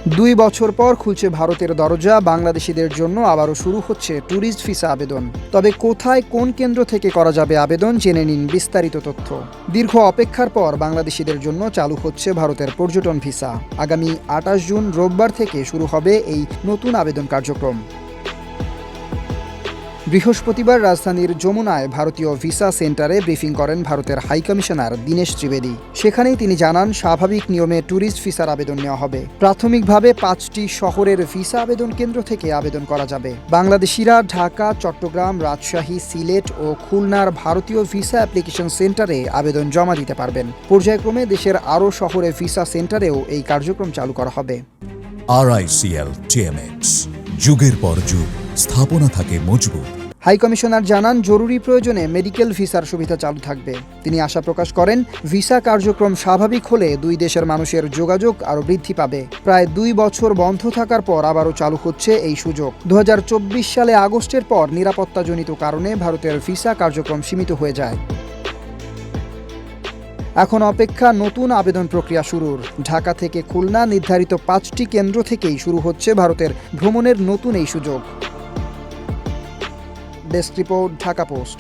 2 বছর পর খুলছে ভারতের দরজা। বাংলাদেশিদের জন্য আবারও শুরু হচ্ছে ট্যুরিস্ট ভিসা আবেদন। তবে কোথায় কোন কেন্দ্র থেকে করা যাবে আবেদন, জেনে নিন বিস্তারিত তথ্য। দীর্ঘ অপেক্ষার পর বাংলাদেশিদের জন্য চালু হচ্ছে ভারতের পর্যটন ভিসা। আগামী 28 জুন রোববার থেকে শুরু হবে এই নতুন আবেদন কার্যক্রম। বৃহস্পতিবার রাজধানীর যমুনায় ভারতীয় ভিসা সেন্টারে ব্রিফিং করেন ভারতের হাইকমিশনার দীনেশ ত্রিবেদী। সেখানেই তিনি জানান, স্বাভাবিক নিয়মে ট্যুরিস্ট ভিসার আবেদন নেওয়া হবে। প্রাথমিকভাবে 5টি শহরের ভিসা আবেদন কেন্দ্র থেকে আবেদন করা যাবে। বাংলাদেশিরা ঢাকা, চট্টগ্রাম, রাজশাহী, সিলেট ও খুলনার ভারতীয় ভিসা অ্যাপ্লিকেশন সেন্টারে আবেদন জমা দিতে পারবেন। পর্যায়ক্রমে দেশের আরও শহরে ভিসা সেন্টারেও এই কার্যক্রম চালু করা হবে। RICL TMX, যুগের পর যুগ স্থাপনা থাকে মজবুত। হাইকমিশনার জানান, জরুরি প্রয়োজনে মেডিকেল ভিসার সুবিধা চালু থাকবে। তিনি আশা প্রকাশ করেন, ভিসা কার্যক্রম স্বাভাবিক হলে দুই দেশের মানুষের যোগাযোগ আরও বৃদ্ধি পাবে। প্রায় 2 বছর বন্ধ থাকার পর আবারও চালু হচ্ছে এই সুযোগ। 2024 সালে আগস্টের পর নিরাপত্তাজনিত কারণে ভারতের ভিসা কার্যক্রম সীমিত হয়ে যায়। এখন অপেক্ষা নতুন আবেদন প্রক্রিয়া শুরুর। ঢাকা থেকে খুলনা নির্ধারিত 5টি কেন্দ্র থেকেই শুরু হচ্ছে ভারতের ভ্রমণের নতুন এই সুযোগ। Desk report, Dhaka post.